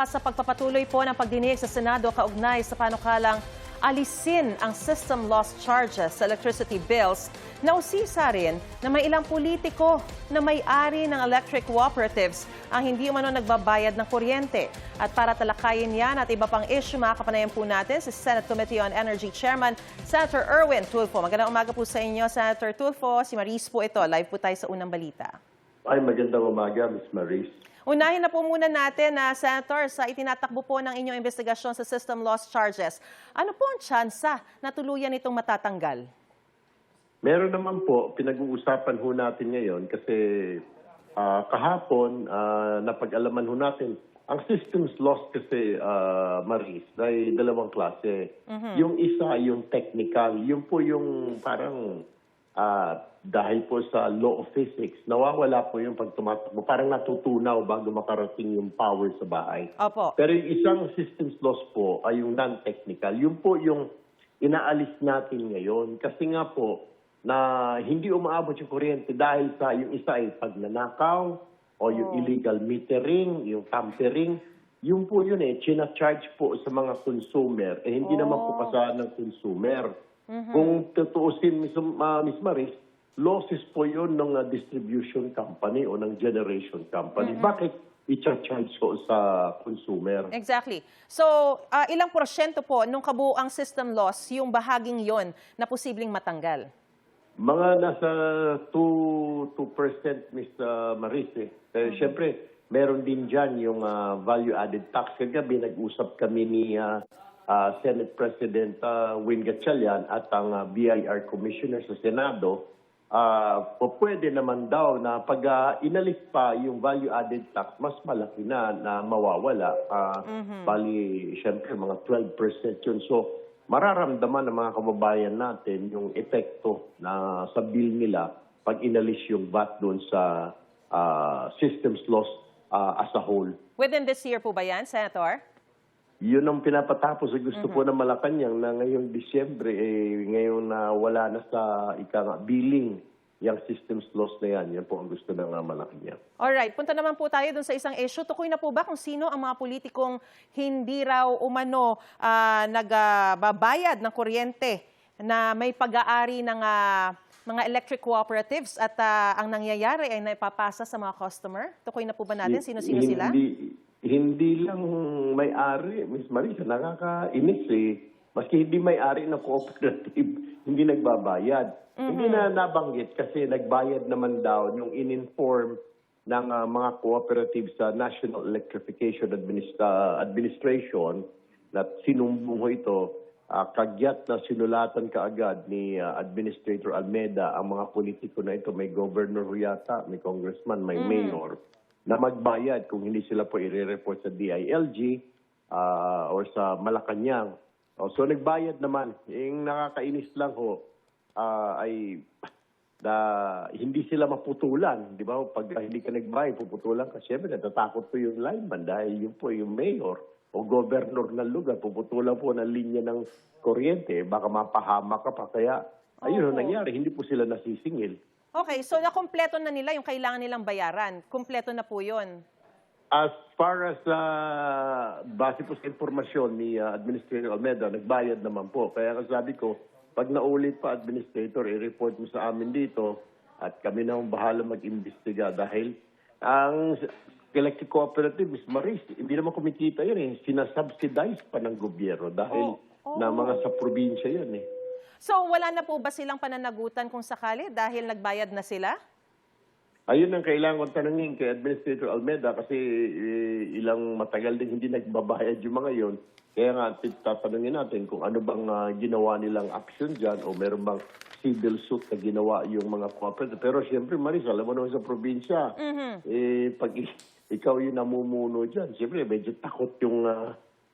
Sa pagpapatuloy po ng pagdinig sa Senado kaugnay sa panukalang alisin ang system loss charges sa electricity bills, nausisa rin na may ilang politiko na may-ari ng electric cooperatives ang hindi umano nagbabayad ng kuryente. At para talakayin yan at iba pang issue, makakapanayan po natin si Senate Committee on Energy Chairman Senator Erwin Tulfo. Magandang umaga po sa inyo, Senator Tulfo. Si Maris po ito. Live po tayo sa unang balita. Ay, magandang umaga, Ms. Maris. Unahin na po muna natin, Senator, sa itinatakbo po ng inyong investigasyon sa system loss charges. Ano po ang tsansa na tuluyan itong matatanggal? Meron naman po, pinag-uusapan ho natin ngayon kasi kahapon napag-alaman ho natin. Ang systems loss kasi, Maris, ay dalawang klase. Yung isa, yung technical, yung po yung parang dahil po sa law of physics, nawawala po yung pagtumatakbo. Parang natutunaw bago makarating yung power sa bahay. Opo. Pero yung isang systems loss po ay yung non-technical. Yung po yung inaalis natin ngayon. Kasi nga po, na hindi umaabot yung kuryente dahil sa yung isa ay pagnanakaw o yung illegal metering, yung tampering. Yung po yun china-charge po sa mga consumer. Hindi naman po kasalanan ng consumer. Kung tutuusin, Miss Maris, losses po yun ng distribution company o ng generation company. Bakit i-charge po sa consumer? Exactly. So, ilang porsyento po nung kabuuang system loss yung bahaging yon na posibleng matanggal? Mga nasa 2%, Ms. Maris. Siyempre, meron din dyan yung value-added tax. Kagabi, nag-usap kami ni Senate President Win Gatchalian at ang BIR Commissioner sa Senado. Pwede naman daw na pag inalis pa yung value-added tax, mas malaki na mawawala. Bali, siyempre, mga 12% yun. So, mararamdaman ng mga kababayan natin yung epekto na sa bill nila pag inalis yung VAT doon sa systems loss as a whole. Within this year po ba yan, Senator? Yun ang pinapatapos. Gusto po ng Malacanang na ngayong Disyembre, ngayon na wala na sa billing yung systems loss na yan. Yan po ang gusto ng Malacanang. Alright, punta naman po tayo dun sa isang issue. Tukoy na po ba kung sino ang mga politikong hindi raw umano nagbabayad ng kuryente na may pag-aari ng mga electric cooperatives at ang nangyayari ay naipapasa sa mga customer? Tukoy na po ba natin sino-sino sila? Hindi lang may-ari, Ms. Marisa, nakakainis Maski hindi may-ari ng cooperative, hindi nagbabayad. Hindi na nabanggit kasi nagbayad naman daw yung in-inform ng mga cooperatives sa National Electrification Administration na sinumbong ito, kagyat na sinulatan kaagad ni Administrator Almeda ang mga politiko na ito. May governor yata, may congressman, may mayor, na magbayad kung hindi sila po i-report sa DILG or sa Malacanang. So nagbayad naman. Yung nakakainis lang ay hindi sila maputulan. Di ba? Pag hindi ka nagbayad, puputulan ka. Siyempre, natatakot po yung lineman dahil yun po yung mayor o governor ng lugar. Puputulan po ng linya ng kuryente. Baka mapahama ka pa. Kaya ayun ang nangyari. Hindi po sila nasisingil. Okay, so nakumpleto na nila yung kailangan nilang bayaran. Kumpleto na po yun. As far as base po sa informasyon ni Administrator Almeda, nagbayad naman po. Kaya sabi ko, pag naulit pa, Administrator, i-report mo sa amin dito at kami na bahala mag-imbestiga dahil ang electric cooperative, Ms. Maris, hindi naman kumikita yun Sinasubsidize pa ng gobyerno dahil na mga sa probinsya yun So, wala na po ba silang pananagutan kung sakali dahil nagbayad na sila? Ayun ang kailangan kong tanungin kay Administrator Almeda kasi ilang matagal din hindi nagbabayad yung mga yon. Kaya nga, tatanungin natin kung ano bang ginawa nilang action dyan o meron bang civil suit na ginawa yung mga cooperative. Pero siyempre, Maris, alam mo naman sa probinsya, pag ikaw yung namumuno dyan, siyempre medyo takot yung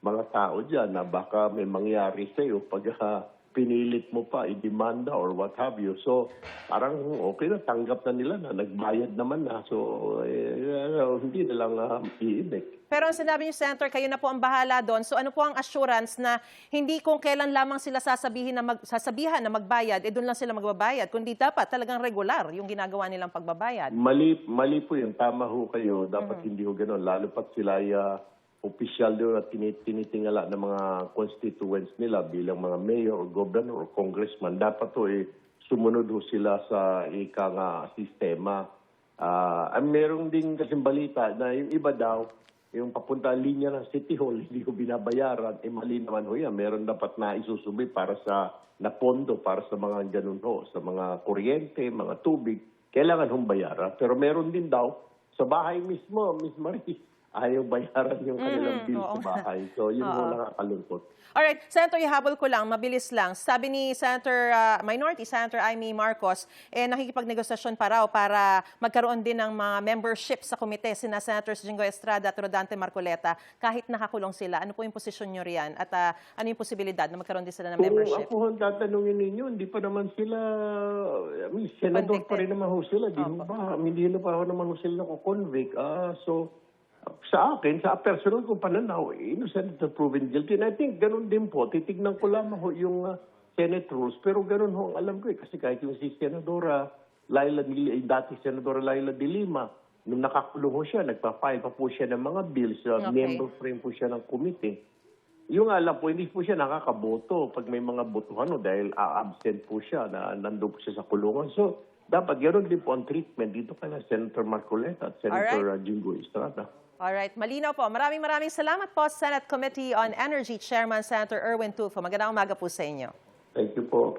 mga tao dyan na baka may mangyari sa'yo pag pinilit mo pa, i-demanda or what have you. So, parang okay na, tanggap na nila na, nagbayad naman na. So, hindi na lang iibig. Pero ang sinabi niyo, Senator, kayo na po ang bahala doon. So ano po ang assurance na hindi kung kailan lamang sila sasabihan na magbayad, doon lang sila magbabayad, kundi dapat talagang regular yung ginagawa nilang pagbabayad? Mali po yun. Tama ho kayo. Dapat hindi ho gano'n. Lalo pat sila opisyal doon at tinitingala ng mga constituents nila bilang mga mayor or governor or congressman, dapat to sumunod ho sila sa ika nga sistema. Meron din kasing balita na yung iba daw, yung papunta linya ng City Hall, hindi ko binabayaran, mali naman ho yan. Meron dapat na isusubay para sa pondo para sa mga ganun ho, sa mga kuryente, mga tubig, kailangan hong bayaran. Pero meron din daw, sa bahay mismo, Miss Marie, ayaw bayaran yung kanilang bill sa bahay. So, yun ho nakakalungkot. Alright, Senator, ihabol ko lang, mabilis lang. Sabi ni Minority Senator Amy Marcos, nakikipagnegosasyon pa raw para magkaroon din ng mga membership sa komite, sina Senators Jinggoy Estrada at Rodante Marcoleta, kahit nakakulong sila. Ano po yung posisyon nyo riyan? At ano yung posibilidad na magkaroon din sila ng membership? Kung ako tatanungin ninyo, hindi pa naman sila, senador pa rin naman ho sila, hindi na pa naman ho sila nakukonvict. So, sa akin, sa personal kong pananaw, innocent until proven guilty. And I think ganun din po, titignan ko lamang ho yung Senate rules, pero ganun ho, alam ko kasi kahit yung si Senadora dati Senadora Laila de Lima, nung nakakulong ho siya, nagpa-file pa po siya ng mga bills, member frame po siya ng komite. Yung alam po, hindi po siya nakakaboto pag may mga botohan dahil absent po siya, na nandun po siya sa kulungan. So, dapat ganoon din po ang treatment dito kay Senator Marcoleta at Senator Jinggoy Estrada. Alright, malinaw po. Maraming salamat po, Senate Committee on Energy Chairman Senator Erwin Tulfo. Magandang umaga po sa inyo. Thank you po.